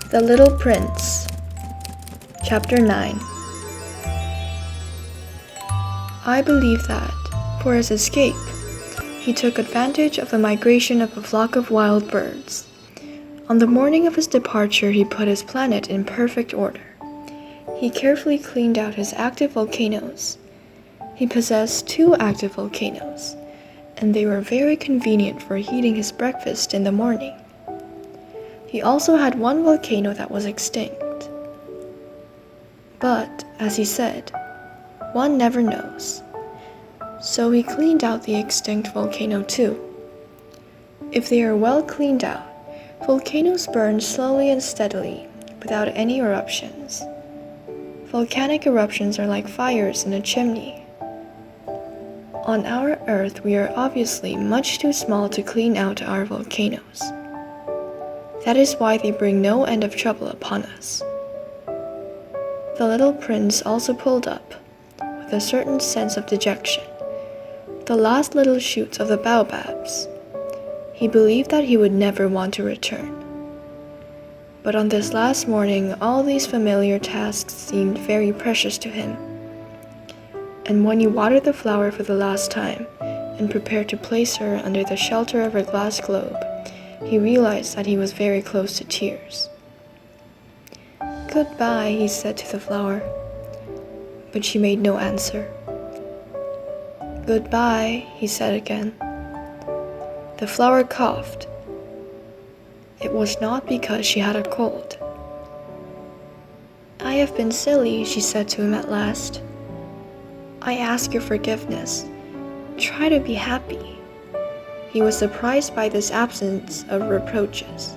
The Little Prince. Chapter 9. I believe that, for his escape, he took advantage of the migration of a flock of wild birds. On the morning of his departure, he put his planet in perfect order. He carefully cleaned out his active volcanoes. He possessed 2 active volcanoes, and they were very convenient for heating his breakfast in the morning. He also had 1 volcano that was extinct. But, as he said, one never knows. So he cleaned out the extinct volcano too. If they are well cleaned out, volcanoes burn slowly and steadily, without any eruptions. Volcanic eruptions are like fires in a chimney. On our Earth, we are obviously much too small to clean out our volcanoes. That is why they bring no end of trouble upon us. The little prince also pulled up, with a certain sense of dejection, the last little shoots of the baobabs. He believed that he would never want to return. But on this last morning, all these familiar tasks seemed very precious to him. And when he watered the flower for the last time, and prepared to place her under the shelter of her glass globe, he realized that he was very close to tears. "Goodbye," he said to the flower. But she made no answer. "Goodbye," he said again. The flower coughed. It was not because she had a cold. "I have been silly," she said to him at last. "I ask your forgiveness. Try to be happy." He was surprised by this absence of reproaches.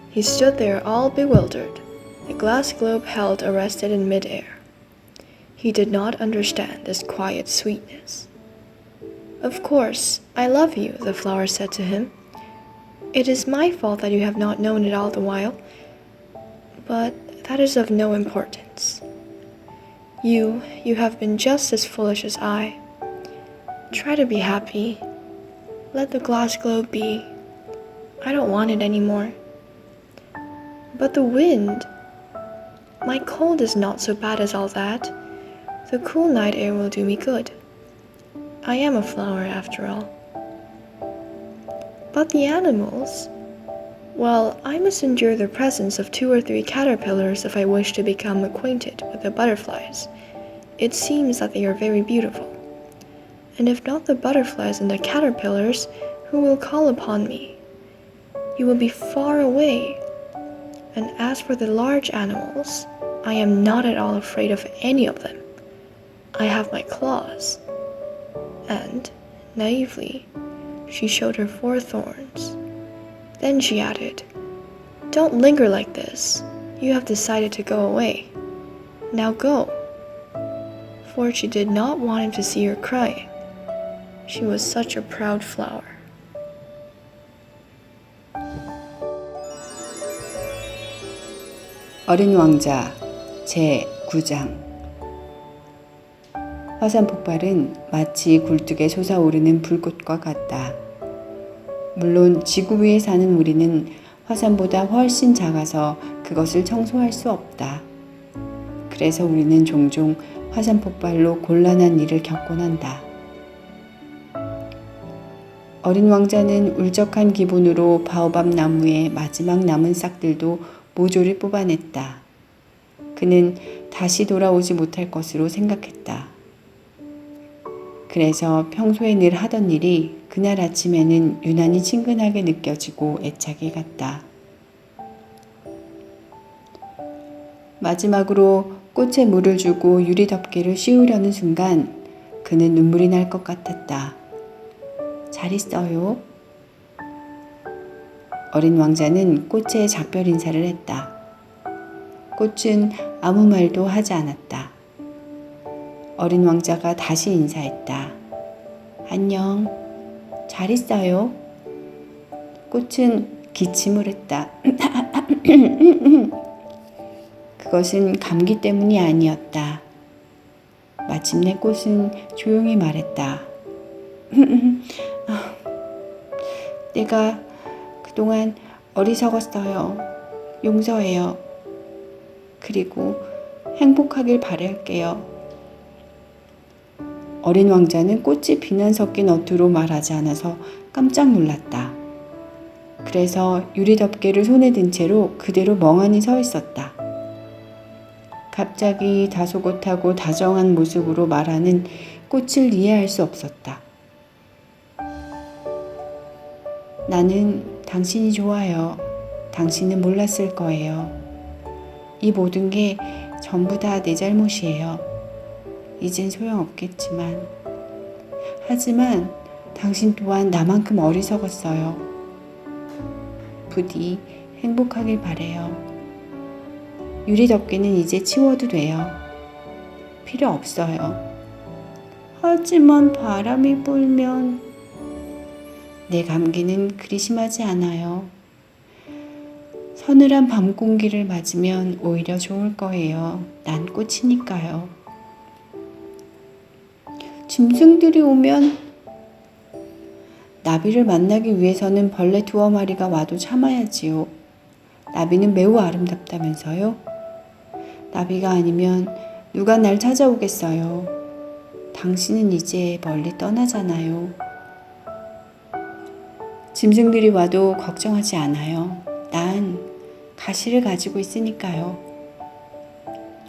He stood there all bewildered, the glass globe held arrested in mid-air. He did not understand this quiet sweetness. "Of course, I love you," the flower said to him. "It is my fault that you have not known it all the while, but that is of no importance. You have been just as foolish as I. Try to be happy. Let the glass globe be. I don't want it anymore." "But the wind. My cold is not so bad as all that. The cool night air will do me good. I am a flower after all." "But the animals? Well, I must endure the presence of 2 or 3 caterpillars if I wish to become acquainted with the butterflies. It seems that they are very beautiful. And if not the butterflies and the caterpillars, who will call upon me? You will be far away. And as for the large animals, I am not at all afraid of any of them. I have my claws." And, naively, she showed her 4 thorns. Then she added, "Don't linger like this. You have decided to go away. Now go." For she did not want him to see her crying. She was such a proud flower. 어린 왕자 제9장. 화산 폭발은 마치 굴뚝에 솟아오르는 불꽃과 같다. 물론 지구 위에 사는 우리는 화산보다 훨씬 작아서 그것을 청소할 수 없다. 그래서 우리는 종종 화산 폭발로 곤란한 일을 겪곤 한다. 어린 왕자는 울적한 기분으로 바오밥 나무의 마지막 남은 싹들도 모조리 뽑아냈다. 그는 다시 돌아오지 못할 것으로 생각했다. 그래서 평소에 늘 하던 일이 그날 아침에는 유난히 친근하게 느껴지고 애착이 갔다. 마지막으로 꽃에 물을 주고 유리 덮개를 씌우려는 순간 그는 눈물이 날 것 같았다. "잘 있어요." 어린 왕자는 꽃에 작별 인사를 했다. 꽃은 아무 말도 하지 않았다. 어린 왕자가 다시 인사했다. "안녕. 잘 있어요." 꽃은 기침을 했다. 그것은 감기 때문이 아니었다. 마침내 꽃은 조용히 말했다. 내가 그동안 어리석었어요. 용서해요. 그리고 행복하길 바랄게요. 어린 왕자는 꽃이 비난 섞인 어투로 말하지 않아서 깜짝 놀랐다. 그래서 유리덮개를 손에 든 채로 그대로 멍하니 서 있었다. 갑자기 다소곳하고 다정한 모습으로 말하는 꽃을 이해할 수 없었다. 나는 당신이 좋아요. 당신은 몰랐을 거예요. 이 모든 게 전부 다 내 잘못이에요. 이젠 소용없겠지만. 하지만 당신 또한 나만큼 어리석었어요. 부디 행복하길 바래요. 유리덮개는 이제 치워도 돼요. 필요 없어요. 하지만 바람이 불면 내 감기는 그리 심하지 않아요. 서늘한 밤 공기를 맞으면 오히려 좋을 거예요. 난 꽃이니까요. 짐승들이 오면 나비를 만나기 위해서는 벌레 2마리가 와도 참아야지요. 나비는 매우 아름답다면서요? 나비가 아니면 누가 날 찾아오겠어요. 당신은 이제 멀리 떠나잖아요. 짐승들이 와도 걱정하지 않아요. 난 가시를 가지고 있으니까요.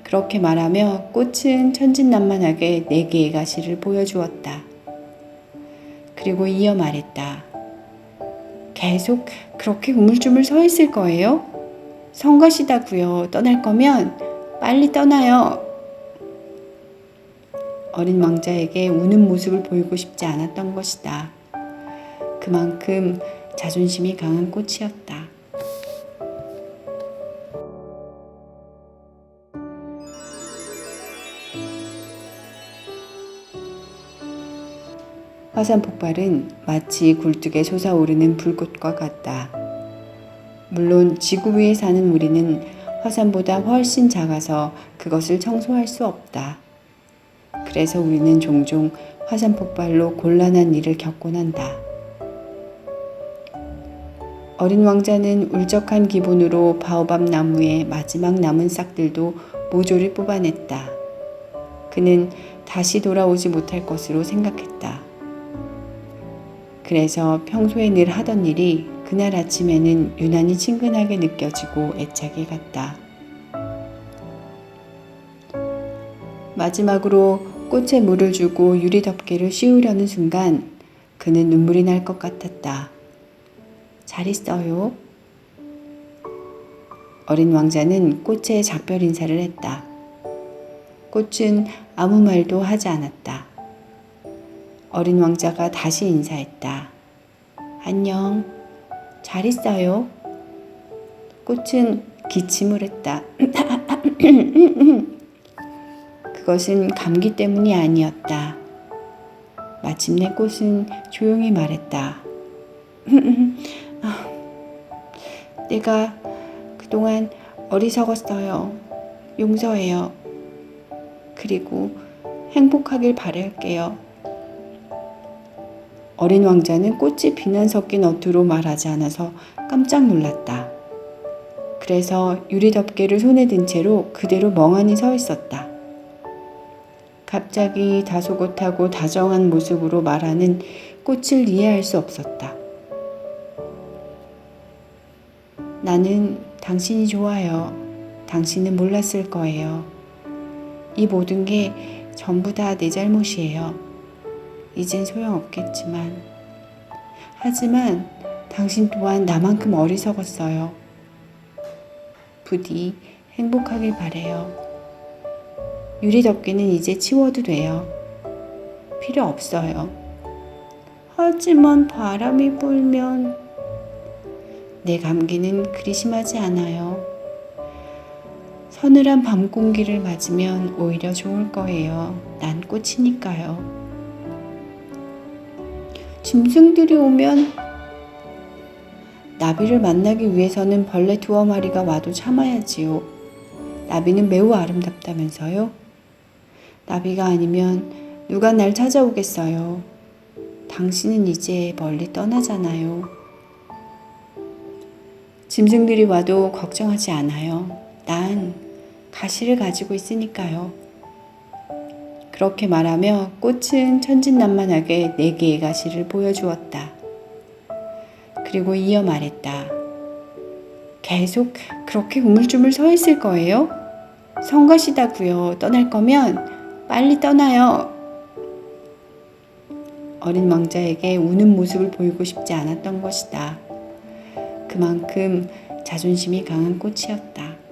그렇게 말하며 꽃은 천진난만하게 4개의 가시를 보여주었다. 그리고 이어 말했다. 계속 그렇게 우물쭈물 서 있을 거예요? 성가시다고요. 떠날 거면 빨리 떠나요. 어린 왕자에게 우는 모습을 보이고 싶지 않았던 것이다. 그만큼 자존심이 강한 꽃이었다. 화산 폭발은 마치 굴뚝에 솟아오르는 불꽃과 같다. 물론 지구 위에 사는 우리는 화산보다 훨씬 작아서 그것을 청소할 수 없다. 그래서 우리는 종종 화산 폭발로 곤란한 일을 겪곤 한다. 어린 왕자는 울적한 기분으로 바오밥 나무의 마지막 남은 싹들도 모조리 뽑아냈다. 그는 다시 돌아오지 못할 것으로 생각했다. 그래서 평소에 늘 하던 일이 그날 아침에는 유난히 친근하게 느껴지고 애착이 갔다. 마지막으로 꽃에 물을 주고 유리덮개를 씌우려는 순간 그는 눈물이 날 것 같았다. 잘 있어요. 어린 왕자는 꽃에 작별 인사를 했다. 꽃은 아무 말도 하지 않았다. 어린 왕자가 다시 인사했다. 안녕. 잘 있어요. 꽃은 기침을 했다. 그것은 감기 때문이 아니었다. 마침내 꽃은 조용히 말했다. 내가 그동안 어리석었어요. 용서해요. 그리고 행복하길 바랄게요. 어린 왕자는 꽃이 비난 섞인 어투로 말하지 않아서 깜짝 놀랐다. 그래서 유리덮개를 손에 든 채로 그대로 멍하니 서 있었다. 갑자기 다소곳하고 다정한 모습으로 말하는 꽃을 이해할 수 없었다. 나는 당신이 좋아요. 당신은 몰랐을 거예요. 이 모든 게 전부 다 내 잘못이에요. 이젠 소용없겠지만. 하지만 당신 또한 나만큼 어리석었어요. 부디 행복하길 바래요. 유리덮개는 이제 치워도 돼요. 필요 없어요. 하지만 바람이 불면 내 감기는 그리 심하지 않아요. 서늘한 밤 공기를 맞으면 오히려 좋을 거예요. 난 꽃이니까요. 짐승들이 오면 나비를 만나기 위해서는 벌레 2마리가 와도 참아야지요. 나비는 매우 아름답다면서요? 나비가 아니면 누가 날 찾아오겠어요. 당신은 이제 멀리 떠나잖아요. 짐승들이 와도 걱정하지 않아요. 난 가시를 가지고 있으니까요. 그렇게 말하며 꽃은 천진난만하게 4개의 가시를 보여주었다. 그리고 이어 말했다. 계속 그렇게 우물쭈물 서 있을 거예요? 성가시다고요. 떠날 거면 빨리 떠나요. 어린 왕자에게 우는 모습을 보이고 싶지 않았던 것이다. 그만큼 자존심이 강한 꽃이었다.